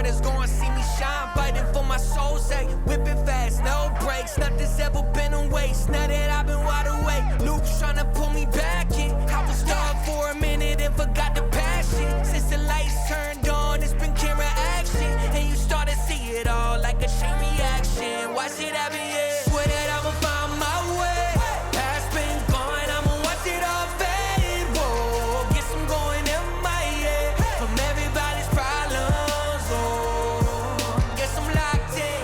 haters gonna see me shine, fighting for my soul's sake. Whipping fast, no brakes, nothing's ever been a waste. Now that I've been wide awake, loops trying to pull me back in. I was stuck for a minute and forgot the passion. Since the lights turned on, it's been camera action, and you start to see it all like a chain reaction. Watch it happen, yeah. Swear that I'ma find my way. Past been gone, I'ma watch it all fade. Whoa, guess I'm going MIA from everybody's problems. Oh, guess I'm locked in,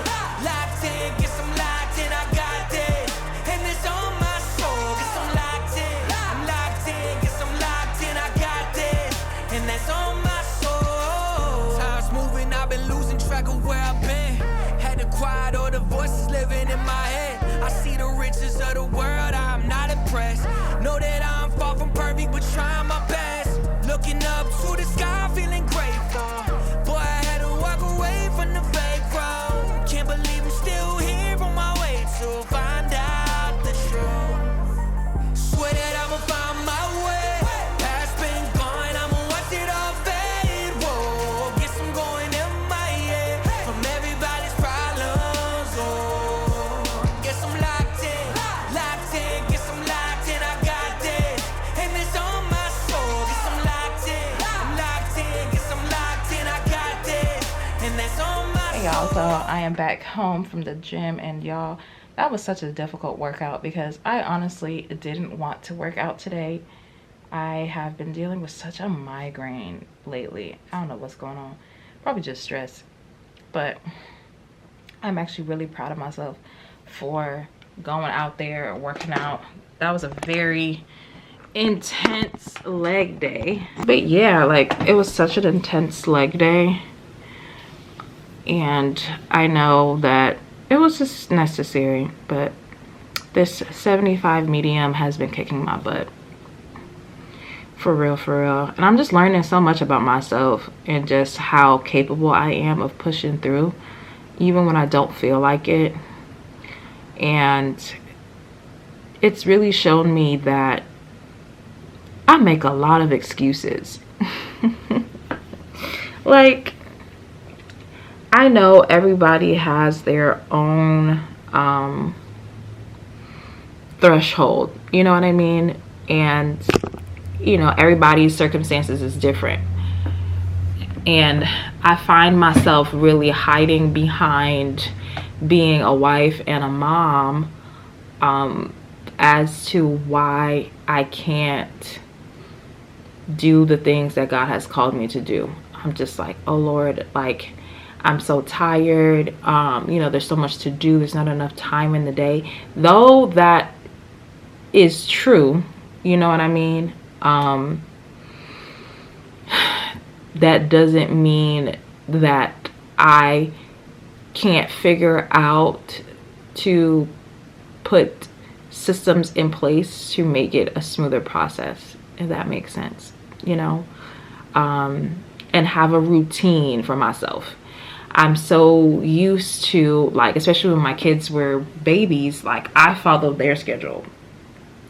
guess I'm locked in. I got this, and it's on my soul. Guess I'm locked in, guess I'm locked in. I got this, and that's on my soul. Time's moving, I've been losing track of where I've been. Had to quiet all the voices living in my head. I see the riches of the world, I'm not impressed. Know that I'm far from perfect, but trying my best. Looking up to the sky, feeling grateful. Boy, I had to walk away from the fake road. Can't believe I'm still here on my way to find out the truth. Swear that I'ma find my way. Past been gone, I'ma watch it all fade. Whoa, guess I'm going MIA from everybody's problems. Oh, guess I'm locked in, guess I'm locked in. I got this, and it's on my soul. Guess I'm locked in, guess I'm locked in. I got this, and that's on my soul. Hey y'all, so I am back home from the gym, and y'all, that was such a difficult workout because I honestly didn't want to work out today. I have been dealing with such a migraine lately. I don't know what's going on, probably just stress, but I'm actually really proud of myself for going out there and working out. That was a very intense leg day, but yeah, like it was such an intense leg day, and I know that it was just necessary, but this 75 medium has been kicking my butt for real, and I'm just learning so much about myself and just how capable I am of pushing through even when I don't feel like it. And it's really shown me that I make a lot of excuses. Like, I know everybody has their own threshold, you know what I mean? And you know, everybody's circumstances is different, and I find myself really hiding behind being a wife and a mom as to why I can't do the things that God has called me to do. I'm just like, oh Lord, like I'm so tired. You know, there's so much to do, there's not enough time in the day. Though that is true, you know what I mean? That doesn't mean that I can't figure out to put systems in place to make it a smoother process, if that makes sense, you know, and have a routine for myself. I'm so used to, like, especially when my kids were babies, like I followed their schedule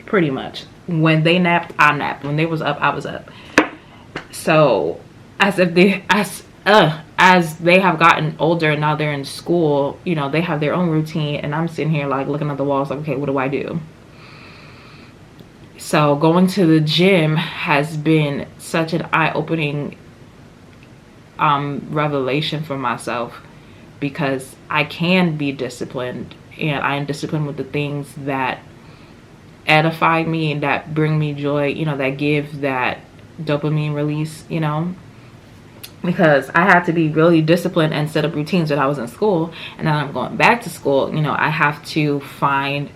pretty much. When they napped, I napped. When they was up, I was up. So as they have gotten older and now they're in school, you know, they have their own routine, and I'm sitting here like looking at the walls like, okay, what do I do? So going to the gym has been such an eye-opening revelation for myself, because I can be disciplined, and I am disciplined with the things that edify me and that bring me joy, you know, that give that dopamine release, you know, because I had to be really disciplined and set up routines when I was in school, and now I'm going back to school. You know, I have to find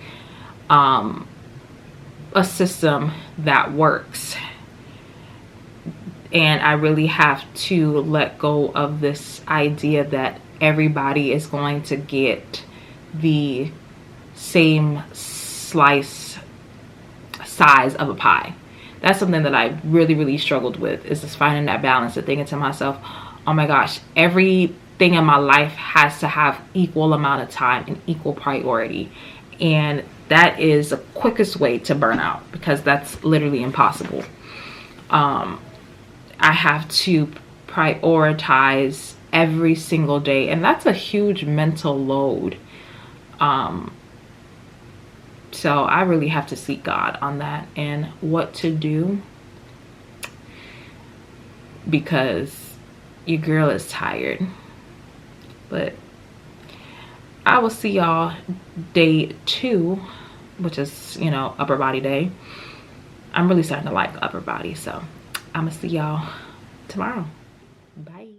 a system that works, and I really have to let go of this idea that everybody is going to get the same size of a pie. That's something that I really struggled with, is just finding that balance and thinking to myself, oh my gosh, everything in my life has to have equal amount of time and equal priority. And that is the quickest way to burn out, because that's literally impossible. I have to prioritize every single day, and that's a huge mental load. So I really have to seek God on that and what to do, because your girl is tired. But I will see y'all day 2, which is, you know, upper body day. I'm really starting to like upper body, so I'm gonna see y'all tomorrow. Bye.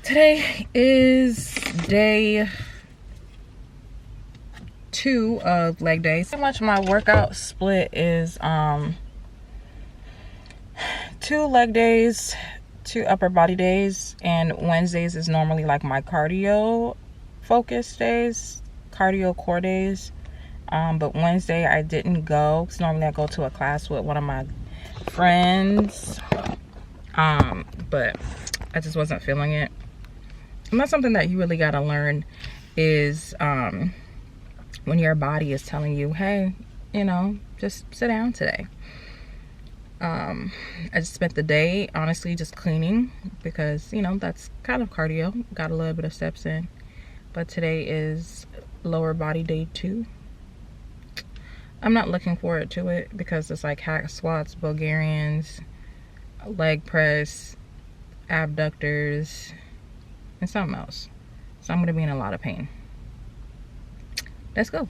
Today is day 2 of leg days. Pretty much my workout split is 2 leg days, 2 upper body days, and Wednesdays is normally like my cardio focus days, cardio core days. But Wednesday I didn't go because normally I go to a class with one of my friends, but I just wasn't feeling it. And that's something that you really got to learn is when your body is telling you, hey, you know, just sit down today. I just spent the day, honestly, just cleaning because, you know, that's kind of cardio. Got a little bit of steps in. But today is lower body day 2. I'm not looking forward to it because it's like hack squats, Bulgarians, leg press, abductors, and something else. So I'm going to be in a lot of pain. Let's go.